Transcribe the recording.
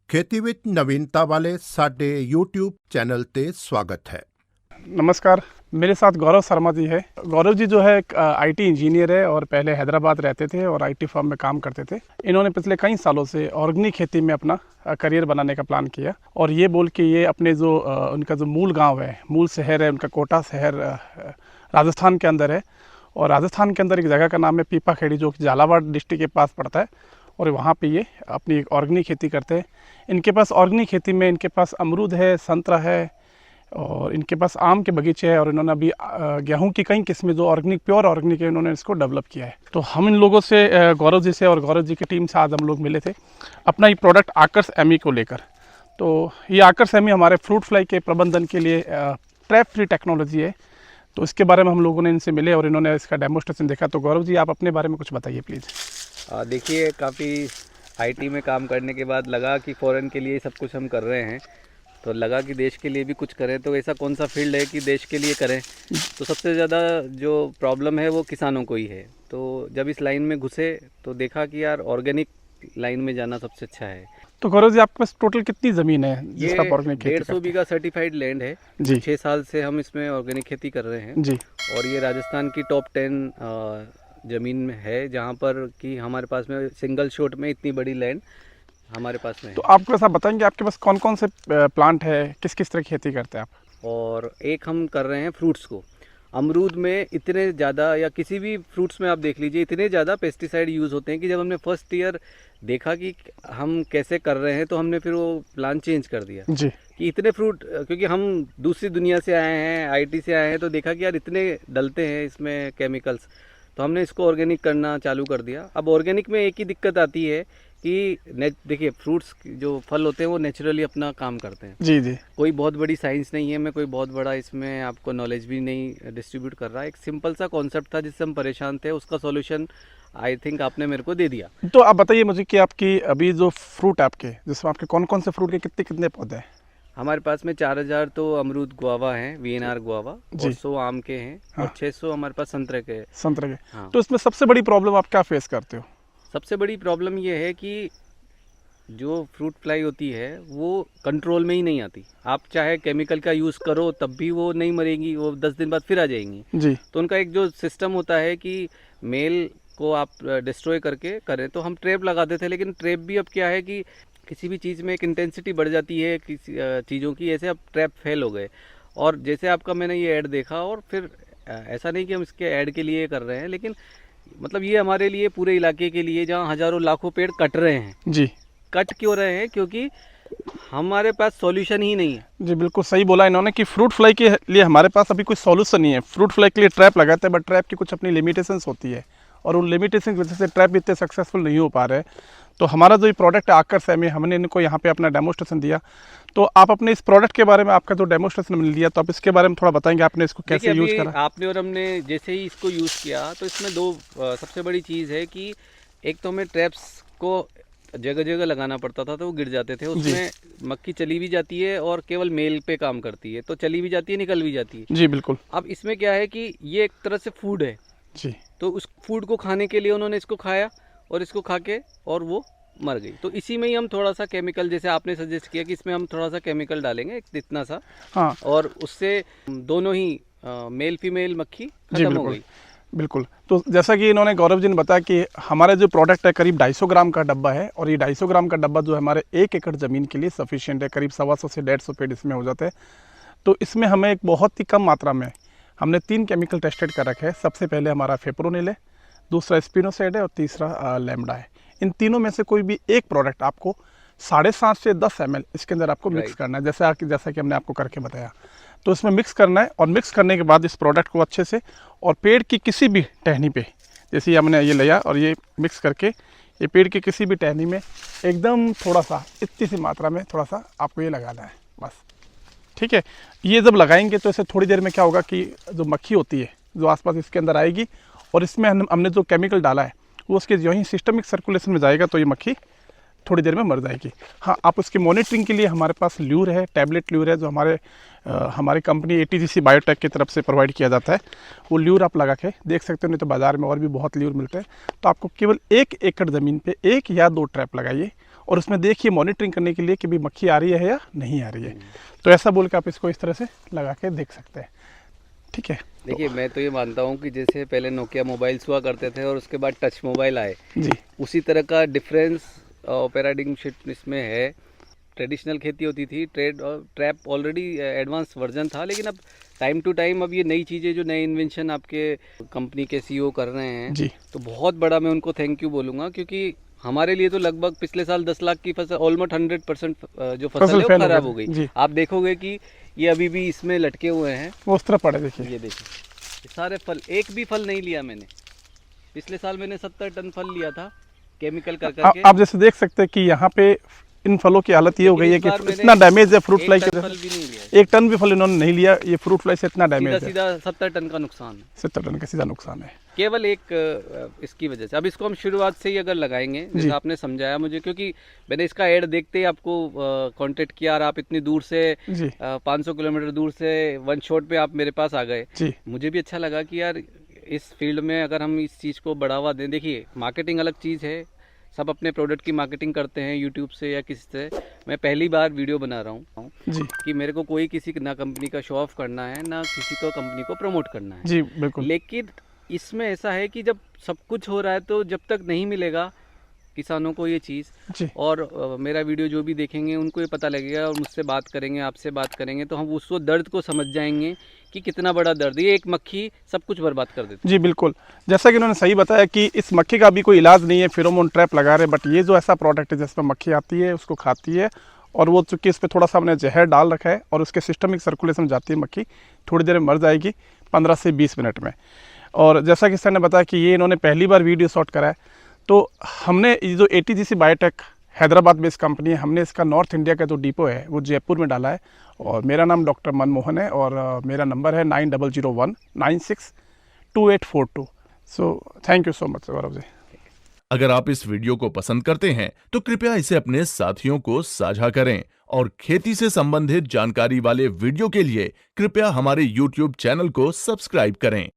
खेती ਵਿੱਚ ਨਵੀਨਤਾ वाले साडे YouTube चैनल ते स्वागत है। नमस्कार, मेरे साथ गौरव शर्मा जी है। गौरव जी जो है एक आईटी इंजीनियर है और पहले हैदराबाद रहते थे और आईटी फर्म में काम करते थे। इन्होंने पिछले कई सालों से ऑर्गेनिक खेती में अपना करियर बनाने का प्लान किया और ये बोल के ये अपने जो उनका जो मूल गांव है, मूल शहर है, उनका कोटा शहर राजस्थान के अंदर है और राजस्थान के अंदर एक जगह का नाम है पीपाखेड़ी जो कि झालावाड़ डिस्ट्रिक्ट के पास पड़ता है और वहाँ पे ये अपनी ऑर्गेनिक खेती करते हैं। इनके पास ऑर्गेनिक खेती में इनके पास अमरूद है, संतरा है और इनके पास आम के बगीचे हैं और इन्होंने अभी गेहूं की कई किस्में जो ऑर्गेनिक प्योर ऑर्गेनिक है इन्होंने इसको डेवलप किया है। तो हम इन लोगों से गौरव जी से और गौरव जी की टीम से आज हम लोग मिले थे अपना एक प्रोडक्ट आकर्ष एमी को लेकर। तो ये आकर्ष एमी हमारे फ्रूट फ्लाई के प्रबंधन के लिए ट्रैप फ्री टेक्नोलॉजी है। तो इसके बारे में हम लोगों ने इनसे मिले और इन्होंने इसका डेमोस्ट्रेशन देखा। तो गौरव जी आप अपने बारे में कुछ बताइए प्लीज़। देखिए, काफ़ी आईटी में काम करने के बाद लगा कि फ़ॉरेन के लिए सब कुछ हम कर रहे हैं, तो लगा कि देश के लिए भी कुछ करें। तो ऐसा कौन सा फील्ड है कि देश के लिए करें। तो सबसे ज़्यादा जो प्रॉब्लम है वो किसानों को ही है। तो जब इस लाइन में घुसे तो देखा कि यार ऑर्गेनिक लाइन में जाना सबसे अच्छा है। तो गौरव जी आपके पास टोटल कितनी ज़मीन है ये जिसका ऑर्गेनिक खेती 150 बीघा सर्टिफाइड लैंड है जी। 6 साल से हम इसमें ऑर्गेनिक खेती कर रहे हैं जी। और ये राजस्थान की टॉप 10 ज़मीन में है जहाँ पर कि हमारे पास में सिंगल शॉट में इतनी बड़ी लैंड हमारे पास में है। तो आपको ऐसा बताएंगे आपके पास कौन कौन से प्लांट है, किस किस तरह की खेती करते हैं आप। और एक हम कर रहे हैं फ्रूट्स को। अमरूद में इतने ज़्यादा या किसी भी फ्रूट्स में आप देख लीजिए इतने ज़्यादा पेस्टिसाइड यूज़ होते हैं कि जब हमने फर्स्ट ईयर देखा कि हम कैसे कर रहे हैं तो हमने फिर वो प्लान चेंज कर दिया जी। कि इतने फ्रूट, क्योंकि हम दूसरी दुनिया से आए हैं, आईटी से आए हैं, तो देखा कि यार इतने डलते हैं इसमें केमिकल्स, तो हमने इसको ऑर्गेनिक करना चालू कर दिया। अब ऑर्गेनिक में एक ही दिक्कत आती है कि देखिए फ्रूट्स जो फल होते हैं वो नेचुरली अपना काम करते हैं। जी जी। कोई बहुत बड़ी साइंस नहीं है, मैं कोई बहुत बड़ा इसमें आपको नॉलेज भी नहीं डिस्ट्रीब्यूट कर रहा। एक सिंपल सा कॉन्सेप्ट था जिससे हम परेशान थे, उसका सॉल्यूशन आई थिंक आपने मेरे को दे दिया। तो आप बताइए मुझे कि आपकी अभी जो फ्रूट है आपके, जिसमें आपके कौन कौन से फ्रूट के कितने कितने पौधे हैं। हमारे पास में 4000 तो अमरूद गुआवा हैं, वीएनआर गुआवा, और 100 आम के हैं। हाँ। और 600 हमारे पास संतरे के। संतरे के। हाँ। तो इसमें सबसे बड़ी प्रॉब्लम आप क्या फेस करते हो। सबसे बड़ी प्रॉब्लम ये है कि जो फ्रूट फ्लाई होती है वो कंट्रोल में ही नहीं आती। आप चाहे केमिकल का यूज़ करो तब भी वो नहीं मरेंगी, वो 10 दिन बाद फिर आ जाएंगी जी। तो उनका एक जो सिस्टम होता है कि मेल को आप डिस्ट्रॉय करके करें। तो हम ट्रैप लगाते थे, लेकिन ट्रैप भी अब क्या है कि किसी भी चीज़ में एक इंटेंसिटी बढ़ जाती है किसी चीज़ों की, ऐसे अब ट्रैप फेल हो गए। और जैसे आपका मैंने ये ऐड देखा, और फिर ऐसा नहीं कि हम इसके ऐड के लिए कर रहे हैं, लेकिन मतलब ये हमारे लिए पूरे इलाके के लिए जहाँ हज़ारों लाखों पेड़ कट रहे हैं। जी। कट क्यों रहे हैं? क्योंकि हमारे पास सॉल्यूशन ही नहीं है। जी बिल्कुल सही बोला इन्होंने कि फ्रूट फ्लाई के लिए हमारे पास अभी कोई सॉल्यूशन नहीं है। फ्रूट फ्लाई के लिए ट्रैप लगाते हैं बट ट्रैप की कुछ अपनी लिमिटेशंस होती है और उन लिमिटेशन की वजह से ट्रैप इतने सक्सेसफुल नहीं हो पा रहे। तो हमारा जो ये प्रोडक्ट आकर्ष एमी, हमने इनको यहाँ पे अपना डेमोस्ट्रेशन दिया। तो आप अपने इस प्रोडक्ट के बारे में, आपका जो डेमोस्ट्रेशन मिल लिया, तो आप इसके बारे में थोड़ा बताएंगे आपने इसको कैसे यूज़ करा। आपने और हमने जैसे ही इसको यूज़ किया तो इसमें दो सबसे बड़ी चीज़ है कि एक तो हमें ट्रैप्स को जगह जगह लगाना पड़ता था तो वो गिर जाते थे। उसमें मक्खी चली भी जाती है और केवल मेल पे काम करती है, तो चली भी जाती है, निकल भी जाती है। जी बिल्कुल। अब इसमें क्या है कि ये एक तरह से फूड है जी। तो उस फूड को खाने के लिए उन्होंने इसको खाया और इसको खा के और वो मर गई। तो इसी में ही हम थोड़ा सा केमिकल, जैसे आपने सजेस्ट किया कि इसमें हम थोड़ा सा केमिकल डालेंगे इतना सा, हाँ, और उससे दोनों ही मेल फीमेल मक्खी खत्म हो गई। बिल्कुल। तो जैसा कि इन्होंने गौरव जी ने बताया कि हमारा जो प्रोडक्ट है करीब 250 ग्राम का डब्बा है और ये 250 ग्राम का डब्बा जो है हमारे 1 एकड़ ज़मीन के लिए सफिशिएंट है। करीब 125 से 150 पेड़ इसमें हो जाते हैं। तो इसमें हमें एक बहुत ही कम मात्रा में हमने 3 केमिकल टेस्टेड कर रखे हैं। सबसे पहले हमारा फेप्रोनिल है, दूसरा स्पिनोसाइड है और तीसरा लैम्बडा है। इन तीनों में से कोई भी एक प्रोडक्ट आपको 7.5 से 10 ml इसके अंदर आपको मिक्स करना है, जैसा कि हमने आपको करके बताया। तो इसमें मिक्स करना है और मिक्स करने के बाद इस प्रोडक्ट को अच्छे से, और पेड़ की किसी भी टहनी पे, जैसे हमने ये लिया और ये मिक्स करके ये पेड़ की किसी भी टहनी में एकदम थोड़ा सा, इतनी सी मात्रा में थोड़ा सा आपको ये लगाना है बस। ठीक है। ये जब लगाएंगे तो इसे थोड़ी देर में क्या होगा कि जो मक्खी होती है जो आसपास इसके अंदर आएगी और इसमें हमने जो केमिकल डाला है वो उसके जो ही सिस्टमिक सर्कुलेशन में जाएगा तो ये मक्खी थोड़ी देर में मर जाएगी। हाँ, आप उसकी मॉनिटरिंग के लिए हमारे पास ल्यूर है, टैबलेट ल्यूर है, जो हमारी कंपनी ATGC बायोटेक की तरफ से प्रोवाइड किया जाता है। वो ल्यूर आप लगा के देख सकते हो, नहीं तो बाज़ार में और भी बहुत ल्यूर मिलते हैं। तो आपको केवल 1 एकड़ ज़मीन पे 1 या 2 ट्रैप लगाइए और उसमें देखिए मॉनिटरिंग करने के लिए कि भी मक्खी आ रही है या नहीं आ रही है। तो ऐसा बोल के आप इसको इस तरह से लगा के देख सकते हैं, ठीक है। देखिए मैं तो ये मानता हूँ कि जैसे पहले नोकिया मोबाइल्स हुआ करते थे और उसके बाद टच मोबाइल आए, जी उसी तरह का डिफरेंस पैराडिग्म शिफ्ट इसमें है। ट्रेडिशनल खेती होती थी, ट्रेड और ट्रैप ऑलरेडी एडवांस वर्जन था, लेकिन अब टाइम टू टाइम अब ये नई चीज़ें जो नए इन्वेंशन आपके कंपनी के सीईओ कर रहे हैं, जी तो बहुत बड़ा मैं उनको थैंक यू बोलूँगा, क्योंकि हमारे लिए तो लगभग पिछले साल 10 लाख की फसल, ऑलमोस्ट 100% जो फसल है वो फेल हो खराब हो गई। गई। जी। आप देखोगे कि ये अभी भी इसमें लटके हुए हैं, वो उस तरह पड़े देखिए। ये देखिए ये सारे फल, एक भी फल नहीं लिया मैंने। पिछले साल मैंने 70 टन फल लिया था केमिकल कर करके। आप जैसे देख सकते हैं कि यहाँ पे इन फलों की हालत ये हो गई है कि इस बार मैंने इतना डैमेज है फ्रूट फ्लाई एक की टन वजह फल भी नहीं लिया, से। 1 टन भी फल इन्होंने नहीं लिया, ये फ्रूट फ्लाई से इतना सीधा डैमेज है। सीधा 70 टन का नुकसान है, 70 टन का सीधा नुकसान है। केवल एक इसकी वजह से। अब इसको हम शुरुआत से ही अगर लगाएंगे, जी। जैसे आपने समझाया मुझे, क्योंकि मैंने इसका ऐड देखते ही आपको कांटेक्ट किया और आप इतनी दूर से जी 500 किलोमीटर दूर से वन शॉट पे आप मेरे पास आ गए। जी मुझे भी अच्छा लगा कि यार इस फील्ड में अगर हम इस चीज़ को बढ़ावा दें। देखिए मार्केटिंग अलग चीज़ है, सब अपने प्रोडक्ट की मार्केटिंग करते हैं यूट्यूब से या किसी से। मैं पहली बार वीडियो बना रहा हूँ जी कि मेरे को कोई किसी ना कंपनी का शो ऑफ करना है, ना किसी को कंपनी को प्रमोट करना है। जी बिल्कुल। लेकिन इसमें ऐसा है कि जब सब कुछ हो रहा है तो जब तक नहीं मिलेगा किसानों को ये चीज़, जी और मेरा वीडियो जो भी देखेंगे उनको ये पता लगेगा और मुझसे बात करेंगे, आपसे बात करेंगे, तो हम उसको दर्द को समझ जाएंगे कि कितना बड़ा दर्द, ये एक मक्खी सब कुछ बर्बाद कर देती है। जी बिल्कुल, जैसा कि उन्होंने सही बताया कि इस मक्खी का भी कोई इलाज नहीं है, फेरोमोन ट्रैप लगा रहे, बट ये जो ऐसा प्रोडक्ट है जिसमें मक्खी आती है उसको खाती है, और वो चूँकि इस पर थोड़ा सा हमने जहर डाल रखा है और उसके सिस्टमिक सर्कुलेशन जाती है मक्खी, थोड़ी देर में मर जाएगी 15 से 20 मिनट में। और जैसा कि सर ने बताया कि ये इन्होंने पहली बार वीडियो शॉट करा है, तो हमने ये जो ATGC biotech Hyderabad based company है, हमने इसका नॉर्थ इंडिया का जो डिपो है वो जयपुर में डाला है। और मेरा नाम डॉक्टर मनमोहन है और मेरा नंबर है 9001962842। So thank you so much Gaurav ji. अगर आप इस वीडियो को पसंद करते हैं तो कृपया इसे अपने साथियों को साझा करें और खेती से संबंधित जानकारी वाले वीडियो के लिए कृपया हमारे YouTube चैनल को सब्सक्राइब करें।